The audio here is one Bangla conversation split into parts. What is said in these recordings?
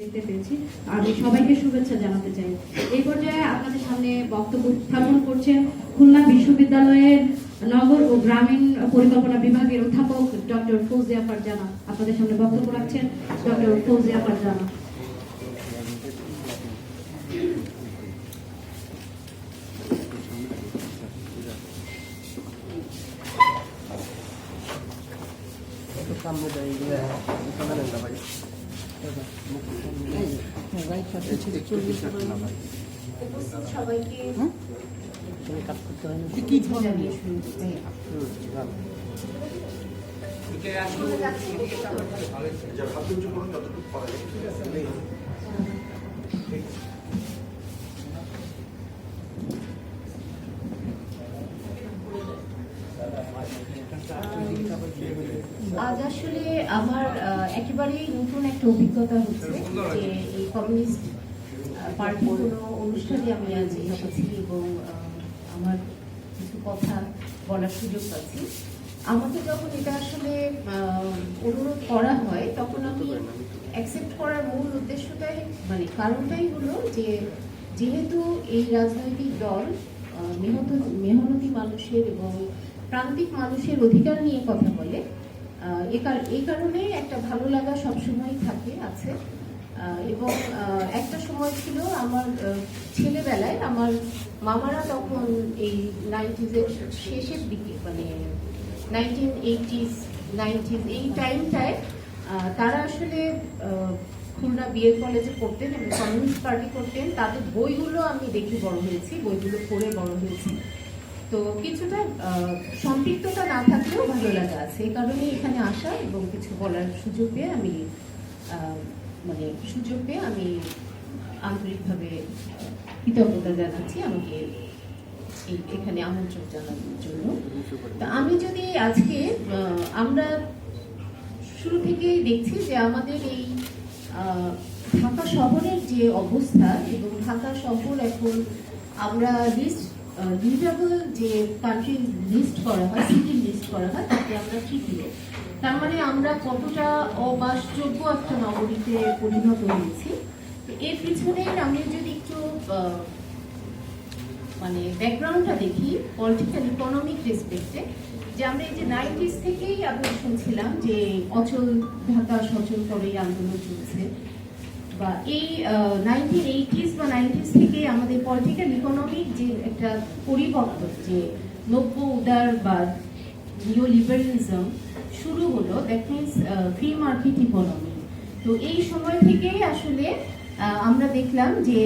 দেখতে পেয়েছি। আমি সবাইকে শুভেচ্ছা জানাতে চাই। এই পর্যায়ে আপনাদের সামনে বক্তব্য উত্থাপন করছেন খুলনা বিশ্ববিদ্যালয়ের নগর ও গ্রামীণ পরিকল্পনা বিভাগের অধ্যাপক ডক্টর ফৌজিয়া ফারজানা। আপনাদের সামনে বক্তব্য রাখছেন ডক্টর ফৌজিয়া ফারজানা। সবাইকে আজ আসলে আমার একেবারেই নতুন একটা অভিজ্ঞতা হচ্ছে যে এই কমিউনিস্ট পার্টির কোনো অনুষ্ঠানে আমি আজ এসেছি এবং আমার কিছু কথা বলার সুযোগ পাচ্ছি। আমাকে যখন এটা আসলে অনুরোধ করা হয় তখন আমি অ্যাকসেপ্ট করার মূল উদ্দেশ্যটাই কারণটাই হলো যে যেহেতু এই রাজনৈতিক দল মেহনতি মানুষের এবং প্রান্তিক মানুষের অধিকার নিয়ে কথা বলে, এই কারণে একটা ভালো লাগা সবসময় আছে। এবং একটা সময় ছিল আমার ছেলেবেলায়, আমার মামারা তখন এই 90s-এর শেষের দিকে 1980s 90s এই টাইমটায় তারা আসলে খুলনা বিএড কলেজে পড়তেন এবং কমিউনিস্ট পার্টি করতেন। তাদের বইগুলো আমি দেখে বড় হয়েছি, বইগুলো পড়ে বড় হয়েছি। তো কিছুটা সম্পৃক্ততা না থাকলেও ভালো লাগা আছে, এই কারণে এখানে আসা এবং কিছু বলার সুযোগ পেয়ে আমি আন্তরিকভাবে কৃতজ্ঞতা জানাচ্ছি আমাকে এখানে আমন্ত্রণ জানানোর জন্য। তা আমি যদি আজকে আমরা শুরু থেকেই দেখছি যে আমাদের এই ঢাকা শহরের যে অবস্থা এবং ঢাকা শহর এখন আমরা লিস্টেবল যে কান্ট্রি লিস্ট করা হয়, সিটি লিস্ট করা হয়, তাতে আমরা তৃতীয়। তার মানে আমরা কতটা অবাসযোগ্য একটা নগরীতে পরিণত হয়েছি। এর পিছনে আমি যদি একটু ব্যাকগ্রাউন্ডটা দেখি পলিটিক্যাল ইকোনমিক রেসপেক্টে, যে আমরা এই যে 90s থেকেই আমরা শুনছিলাম যে অচল ঢাকা সচল করে আন্দোলন চলছে, বা এই 1980s বা 90s থেকে আমাদের পলিটিক্যাল ইকোনমিক যে একটা পরিবর্তন, যে নব্য উদারবাদ নিও লিবারালিজম শুরু হলো, that means free market economy. তো এই সময় থেকেই আসলে আমরা দেখলাম যে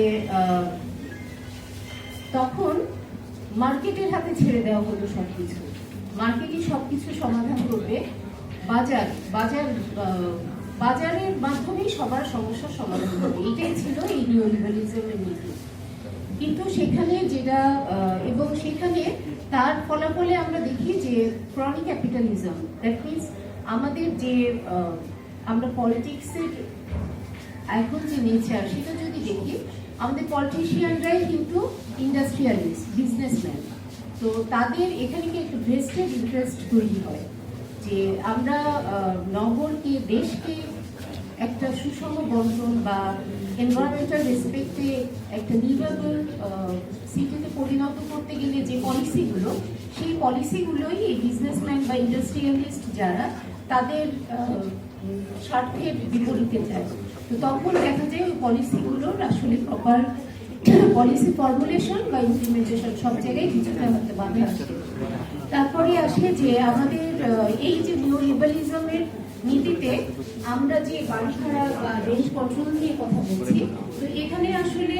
তখন মার্কেটের হাতে ছেড়ে দেওয়া হলো সবকিছু, মার্কেটই সবকিছু সমাধান করবে, বাজারের মাধ্যমেই সবার সমস্যার সমাধান হবে, এটাই ছিল এই নিও লিবারালিজমের নীতি। কিন্তু সেখানে এবং সেখানে তার ফলাফলে আমরা দেখি যে ক্রনিক ক্যাপিটালিজম, দ্যাট মিনস আমাদের যে আমরা পলিটিক্সের এখন যে নেচার সেটা যদি দেখি, আমাদের পলিটিশিয়ানরাই কিন্তু ইন্ডাস্ট্রিয়ালিস্ট, বিজনেসম্যান। তো তাদের এখানে কি একটা ভেস্টেড ইন্টারেস্ট তৈরি হয় যে আমরা নগরকে, দেশকে একটা সুষম বন্টন বা এনভায়রনমেন্টাল রেসপেক্টে একটা লিভেবল সিটিতে পরিণত করতে গেলে যে পলিসিগুলো, সেই পলিসিগুলোই এই বিজনেসম্যান বা ইন্ডাস্ট্রিয়ালিস্ট যারা তাদের স্বার্থের বিপরীতে যায়। তো তখন দেখা যায় ওই পলিসিগুলোর আসলে প্রপার পলিসি ফর্মুলেশন বা ইমপ্লিমেন্টেশন সব জায়গায় কিছুটা হতে বাধা আসে। তারপরে আসে যে আমাদের এই যে নিও লিবারালিজমের নীতিতে আমরা যে বাড়ি ভাড়া বা রেন্ট কন্ট্রোল নিয়ে কথা বলছি, তো এখানে আসলে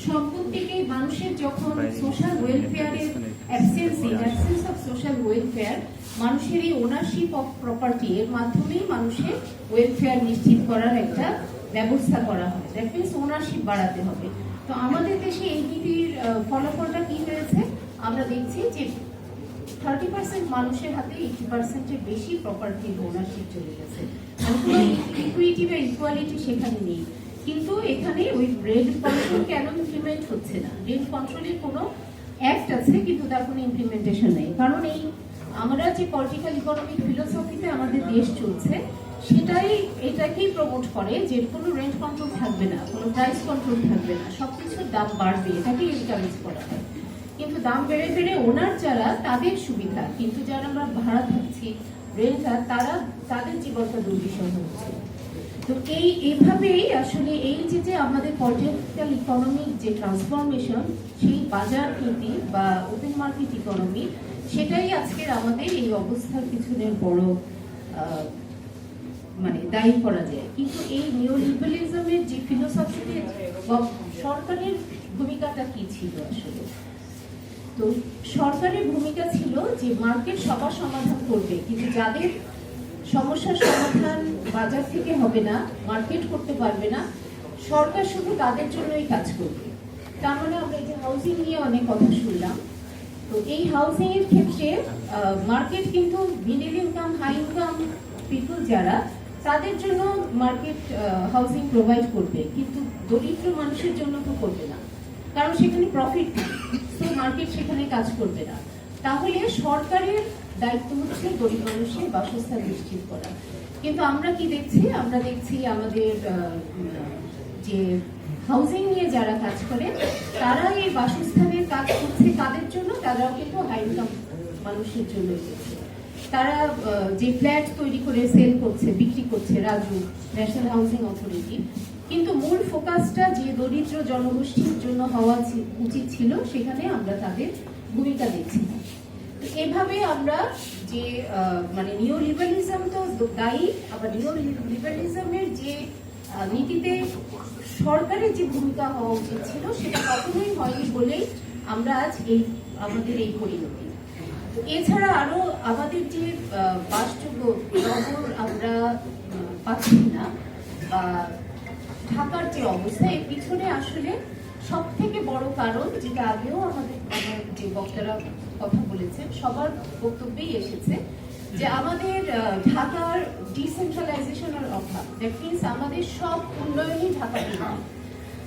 সম্পত্তিকেই মানুষের যখন সোশ্যাল ওয়েলফেয়ারের অ্যাবসেন্স অফ সোশ্যাল ওয়েলফেয়ার, মানুষের এই ওনারশিপ অফ প্রপার্টি এর মাধ্যমেই মানুষের ওয়েলফেয়ার নিশ্চিত করার একটা ব্যবস্থা করা হয়, দ্যাট মিনস ওনারশিপ বাড়াতে হবে। তো আমাদের দেশে এই নীতির ফলাফলটা কি হয়েছে আমরা দেখছি যে 30% মানুষের হাতে 80%-এর বেশি প্রপার্টির ওনারশিপ চলে গেছে। ইকুইটি বা ইকুয়ালিটি সেখানে নেই। কিন্তু এখানে ওই রেন্ট কন্ট্রোল কেন ইমপ্লিমেন্ট হচ্ছে না? রেন্ট কন্ট্রোলের কোনো অ্যাক্ট আছে কিন্তু তার কোনো ইমপ্লিমেন্টেশন নেই। কারণ এই আমরা যে পলিটিক্যাল ইকোনমিক ফিলোসফিতে আমাদের দেশ চলছে, এটাকেই প্রমোট করে যে কোনো রেন্ট কন্ট্রোল থাকবে না, কোনো প্রাইস কন্ট্রোল থাকবে না, সবকিছুর দাম বাড়বে, এটাকেই এনকারেজ করা হয়। কিন্তু দাম বেড়ে বেড়ে ওনার যারা তাদের সুবিধা, কিন্তু যারা আমরা ভাড়া থাকছি রেন্টার তাদের জীবনটা দুর্বিষহ হচ্ছে। তো এইভাবেই আসলে এই যে আমাদের পলিটিক্যাল ইকোনমিক যে ট্রান্সফরমেশন, সেই বাজার নীতি বা ওপেন মার্কেট ইকোনমি, সেটাই আজকের আমাদের এই অবস্থার পিছনে বড় মানে দায়ী করা যায়। কিন্তু এই নিওলিবারালিজমের যে ফিলোসফিতে সরকারের ভূমিকাটা কি ছিল আসলে? তো সরকারের ভূমিকা ছিল যে মার্কেট সবার সমাধান করবে, কিন্তু যাদের সমস্যার সমাধান বাজার থেকে হবে না, মার্কেট করতে পারবে না, সরকার শুধু তাদের জন্যই কাজ করবে। তার মানে আমরা এই যে হাউজিং নিয়ে অনেক কথা শুনলাম, তো এই হাউজিং এর ক্ষেত্রে মার্কেট কিন্তু middle income high income people যারা, তাদের জন্য মার্কেট হাউজিং প্রোভাইড করবে, কিন্তু দরিদ্র মানুষের জন্য তো করবে না, কারণ সেখানে প্রফিট নেই, তো মার্কেট সেখানে কাজ করবে না। তাহলে সরকারের দায়িত্ব হচ্ছে গরিব মানুষের বাসস্থান নিশ্চিত করা। কিন্তু আমরা কি দেখছি? আমরা দেখছি আমাদের যে হাউজিং নিয়ে যারা কাজ করে, তারা এই বাসস্থানের কাজ করছে কাদের জন্য? তারাও কিন্তু হাই ইনকাম মানুষের জন্য করছে। তারা যে ফ্ল্যাট তৈরি করে সেল করছে, বিক্রি করছে, রাজু, ন্যাশনাল হাউজিং অথরিটি, কিন্তু মূল ফোকাসটা যে দরিদ্র জনগোষ্ঠীর জন্য হওয়া উচিত ছিল, সেখানে আমরা তাদের ভূমিকা দেখছি না। এভাবে আমরা যে মানে নিওলিবারালিজম তো দায়ী, আবার নিওলিবারালিজমের যে নীতিতে সরকারের যে ভূমিকা হওয়া উচিত ছিল, সেটা কখনোই হয়নি বলেই আমরা আজ আমাদের এই পরিণতি। এছাড়া আরো আমাদের যে বাসযোগ্য নগর আমরা পাচ্ছি না, বা ঢাকার যে অবস্থা, এর পিছনে আসলে সব থেকে বড় কারণ, যেটা আগেও আমাদের যে বক্তারা কথা বলেছেন, সবার বক্তব্যেই এসেছে, যে আমাদের ঢাকার ডিসেন্ট্রালাইজেশনের অভাব। দ্যাট মিনস আমাদের সব উন্নয়নই ঢাকা কেন্দ্রিক,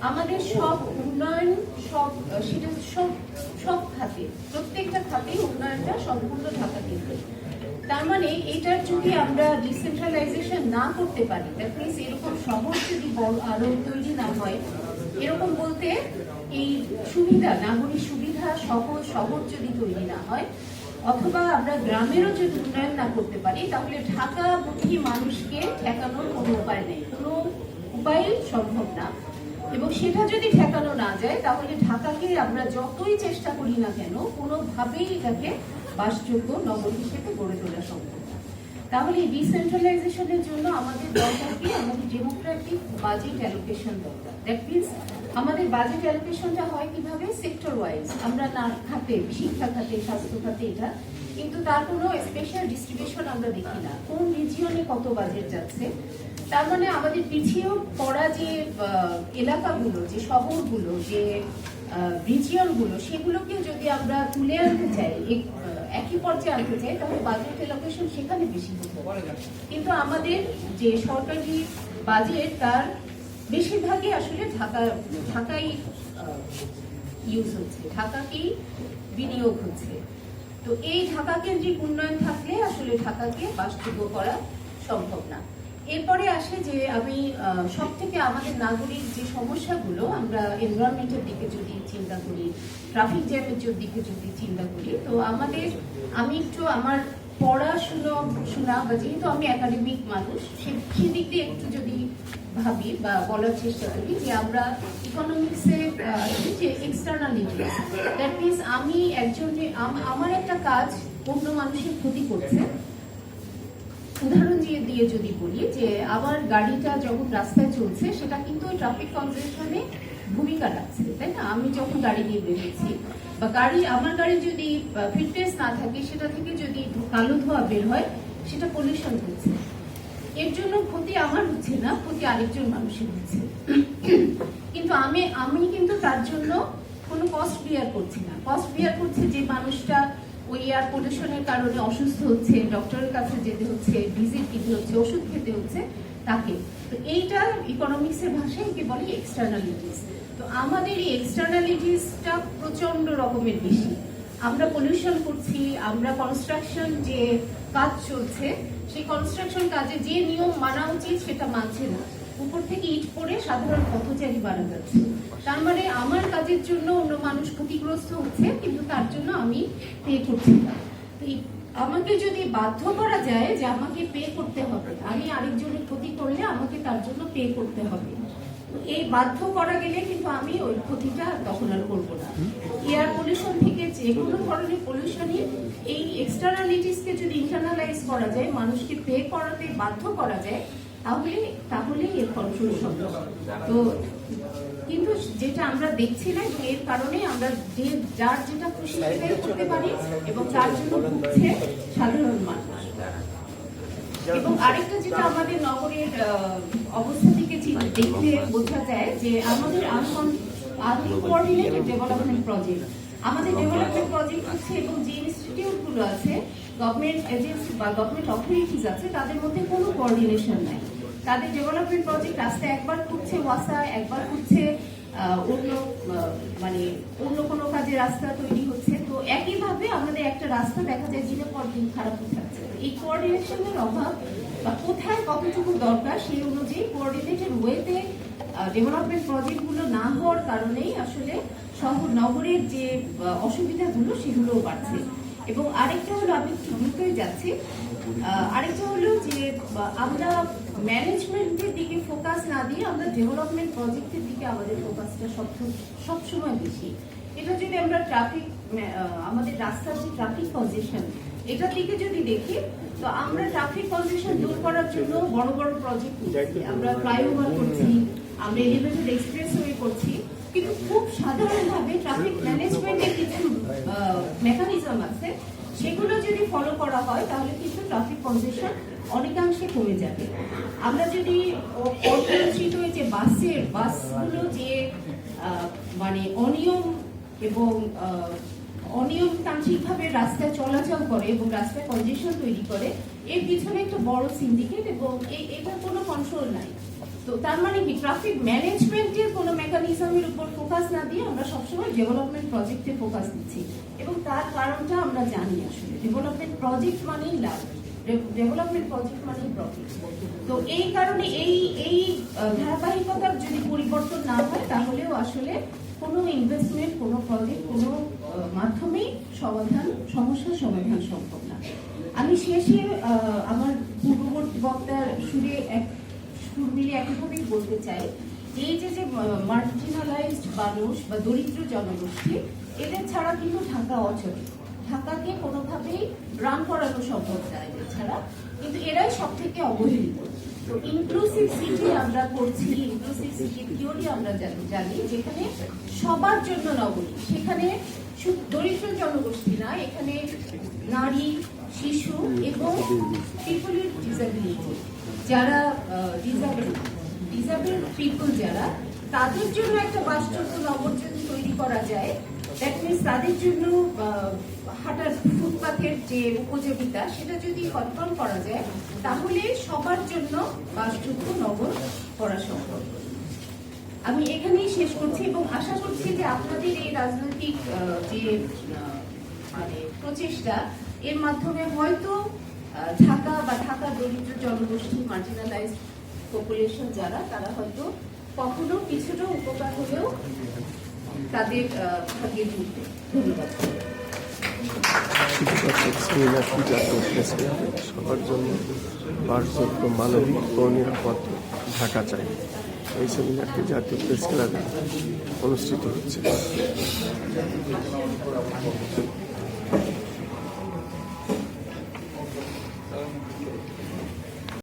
আমাদের সব উন্নয়ন সেটা সব খাতে, প্রত্যেকটা খাতে উন্নয়নটা সম্পূর্ণ ঢাকা কেন্দ্রিক। তার মানে এটার যদি আমরা ডিসেন্ট্রালাইজেশন না করতে পারি, দ্যাট মিনস এরকম শহর যদি আরো তৈরি না হয়, এরকম বলতে এই সুবিধা, নাগরিক সুবিধা শহর যদি তৈরি না হয়, অথবা আমরা গ্রামেরও যদি উন্নয়ন না করতে পারি, তাহলে ঢাকামুখী মানুষকে ঠেকানোর কোনো উপায় নেই, কোনো উপায় সম্ভব না। এবং সেটা যদি ঠেকানো না যায়, তাহলে ঢাকাকে আমরা যতই চেষ্টা করি না কেন, কোনোভাবেই এটাকে বাসযোগ্য নগর হিসেবে গড়ে তোলা সম্ভব না। তাহলে এই ডিসেন্ট্রালাইজেশনের জন্য আমাদের দরকার কি? আমাদের ডেমোক্রেটিক বাজেট অ্যালোকেশন দরকার। দ্যাট মিনস আমাদের বাজেট অ্যালোকেশনটা হয় কিভাবে? Sector wise. আমরা না খাতে, শিক্ষা খাতে, স্বাস্থ্য খাতে এটা, কিন্তু তার কোনো স্পেশাল ডিস্ট্রিবিউশন আমরা দেখি না, কোন রিজিয়নে কত বাজেট যাচ্ছে। তার মানে আমাদের পিছিয়েও পড়া যে এলাকাগুলো, যে শহরগুলো, যে রিজিয়নগুলো, সেগুলোকে যদি আমরা তুলে আনতে চাই, একই পর্যায়ে আনতে চাই, তাহলে বাজেট অ্যালোকেশন সেখানে বেশি হতে পারে। কিন্তু আমাদের যে সরকারি বাজেট, তার বেশিরভাগই আসলে ঢাকাই ইউজ হচ্ছে, ঢাকাকেই বিনিয়োগ হচ্ছে। তো এই ঢাকা কেন্দ্রিক উন্নয়ন থাকলে আসলে ঢাকাকে বাসযোগ্য করা সম্ভব না। এরপরে আসে যে আমি সব থেকে আমাদের নাগরিক যে সমস্যাগুলো, আমরা এনভায়রনমেন্টের দিকে যদি চিন্তা করি, ট্রাফিক জ্যামের দিকে যদি চিন্তা করি, তো আমি একটু আমার পড়াশোনা বা যেহেতু আমি একাডেমিক মানুষ, সেদিক দিয়ে একটু যদি ভাবি বা বলার চেষ্টা করি, যে আমরা ইকোনমিক্সে যে এক্সটার্নালিটিস, দ্যাট মিনস আমি আমার একটা কাজ অন্য মানুষের ক্ষতি করছে। উদাহরণ দিয়ে যদি বলি, যে আমার গাড়িটা যখন রাস্তায় চলছে, সেটা কিন্তু ট্রাফিক কনজেশনে ভূমিকা রাখছে, তাই না? আমি যখন গাড়ি নিয়ে বেরোচ্ছি, বা আমার গাড়ি যদি ফিটনেস না থাকে, সেটা থেকে যদি কালো ধোঁয়া বের হয়, সেটা পলিউশন হচ্ছে। এর জন্য ক্ষতি আমার হচ্ছে না, ক্ষতি আরেকজন মানুষের হচ্ছে। কিন্তু আমি কিন্তু তার জন্য কোনো কস্ট বিয়ার করছি না। কস্ট বিয়ার করছে যে মানুষটা ওই এয়ার পলিউশনের কারণে অসুস্থ হচ্ছে, ডক্টরের কাছে যেতে হচ্ছে, ভিজিট দিতে হচ্ছে, ওষুধ খেতে হচ্ছে তাকে। তো এইটা ইকোনমিক্সের ভাষায় কি বলে? এক্সটার্নালিটিস। তো আমাদের এই এক্সটার্নালিটিসটা প্রচন্ড রকমের বেশি। আমরা পলিউশন করছি, আমরা কনস্ট্রাকশন যে কাজ চলছে, সেই কনস্ট্রাকশন কাজে যে নিয়ম মানা উচিত সেটা মানছে না, উপর থেকে ইট পড়ে সাধারণ পথচারী মারা যাচ্ছে। তার মানে আমার কাজের জন্য অন্য মানুষ ক্ষতিগ্রস্ত হচ্ছে, কিন্তু তার জন্য আমি পে করছি না। আমাকে যদি বাধ্য করা যায় যে আমাকে পে করতে হবে, আমি আরেকজনের ক্ষতি করলে আমাকে তার জন্য পে করতে হবে, এই বাধ্য করা গেলে কিন্তু আমি ওই ক্ষতিটা তখন আর করবো না। এয়ার পলিউশন থেকে যে কোনো ধরনের পলিউশনই এই এক্সটার্নালিটিসকে যদি ইন্টারনালাইজ করা যায়, মানুষকে পে করাতে বাধ্য করা যায়, তাহলে এর কন্ট্রোল সম্ভব। তো কিন্তু যেটা আমরা দেখছি না, এবং এর কারণে আমরা যার যেটা খুশি সেটাই করতে পারি, এবং তার জন্য ভুগছে সাধারণ মানুষ। এবং আরেকটা যেটা আমাদের নগরের অবস্থা থেকে দেখলে বোঝা যায় যে আমাদের আনকোঅর্ডিনেটেড ডেভেলপমেন্ট প্রজেক্ট, আমাদের ডেভেলপমেন্ট প্রজেক্ট হচ্ছে, এবং যে ইনস্টিটিউট গুলো আছে, গভর্নমেন্ট এজেন্সি বা গভর্নমেন্ট অথরিটিস আছে, তাদের মধ্যে কোনো কোঅর্ডিনেশন নাই। তাদের ডেভেলপমেন্ট প্রজেক্ট রাস্তা একবার করছে ওয়াসা, একবার করছে অন্য কোনো কাজে রাস্তা তৈরি হচ্ছে। তো একইভাবে আমাদের একটা রাস্তা দেখা যায় দিনের পর দিন খারাপ হয়ে যাচ্ছে। এই কোঅর্ডিনেশনের অভাব বা কোথায় কতটুকু দরকার সেই অনুযায়ী কোঅর্ডিনেটেড ওয়েতে ডেভেলপমেন্ট প্রজেক্টগুলো না হওয়ার কারণেই আসলে শহর নগরের যে অসুবিধাগুলো সেগুলোও বাড়ছে। এবং আরেকটা হলো, আমি দ্রুতই যাচ্ছি, আরেকটা হলো যে আমরা ম্যানেজমেন্টের দিকে ফোকাস না দিয়ে আমরা ডেভেলপমেন্ট প্রজেক্টের দিকে আমাদের ফোকাসটা সবসময় বেশি। এটা যদি আমরা আমাদের রাস্তার যে ট্রাফিক কনজেশন, এটার দিকে যদি দেখি, তো আমরা ট্রাফিক কনজেশন দূর করার জন্য বড় বড় প্রজেক্ট করছি, আমরা ফ্লাইওভার করছি, আমরা এলিভেটেড এক্সপ্রেসওয়ে করছি, কিন্তু খুব সাধারণভাবে ট্রাফিক ম্যানেজমেন্টের কিছু মেকানিজম আছে, সেগুলো যদি ফলো করা হয় তাহলে কিন্তু ট্রাফিক কনজেশন অনেকাংশে কমে যাবে। আমরা যদি অপরিচিত যে বাসগুলো যে অনিয়ম এবং অনিয়মতান্ত্রিকভাবে রাস্তায় চলাচল করে এবং রাস্তায় কনজেশন তৈরি করে, এর পিছনে একটা বড় সিন্ডিকেট, এবং এটার কোনো কন্ট্রোল নাই। তো তার মানে কি, ট্রাফিক ম্যানেজমেন্টের কোনো মেকানিজমের উপর ফোকাস না দিয়ে আমরা সবসময় ডেভেলপমেন্ট প্রজেক্টে ফোকাস দিচ্ছি, এবং তার কারণটা আমরা জানি। আসলে ডেভেলপমেন্ট প্রজেক্ট মানেই লাভ, ডেভেলপমেন্ট প্রজেক্ট মানেই প্রফিট। তো এই কারণে এই ধারাবাহিকতার যদি পরিবর্তন না হয়, তাহলেও আসলে কোনো ইনভেস্টমেন্ট, কোনো প্রজেক্ট, কোনো মাধ্যমেই সমস্যার সমাধান সম্ভব না। আমি শেষে আমার পূর্ববর্তী বক্তার সুর মিলে একইভাবেই বলতে চাই, এই যে মার্জিনালাইজড মানুষ বা দরিদ্র জনগোষ্ঠী, এদের ছাড়া কিন্তু ঢাকা অচল। ঢাকাকে কোনোভাবেই রান করানো সম্ভব না এদের ছাড়া, কিন্তু এরাই সব থেকে অবহেলিত। তো ইনক্লুসিভ সিটি আমরা করছি, ইনক্লুসিভ সিটি থিওরি আমরা জানি, যেখানে সবার জন্য নগরী, সেখানে দরিদ্র জনগোষ্ঠী না, এখানে নারী, শিশু এবং পিপল উইথ ডিসেবিলিটি, যারা ডিসেবল পিপল যারা, তাদের জন্য একটা বাসযোগ্য নগর যদি তৈরি করা যায়, দ্যাট মিনস তাদের জন্য হাঁটার ফুটপাথের যে উপযোগিতা সেটা যদি কনফার্ম করা যায়, তাহলে সবার জন্য বাসযোগ্য নগর করা সম্ভব। আমি এখানেই শেষ করছি, এবং আশা করছি যে আপনাদের এই রাজনৈতিক যে প্রচেষ্টা, এর মাধ্যমে হয়তো ঢাকা বা ঢাকার দরিদ্র জনগোষ্ঠী, মার্জিনালাইজড পপুলেশন যারা, তারা হয়তো কখনো কিছুটা উপকার হলেও তাদের ভাগ্যে ঢুকবে। ধন্যবাদ। সবার জন্য বাসযোগ্য, মানবিক ও নিরাপদ ঢাকা চাই। এই সেমিনারটি জাতীয় প্রেস ক্লাবে অনুষ্ঠিত হচ্ছে।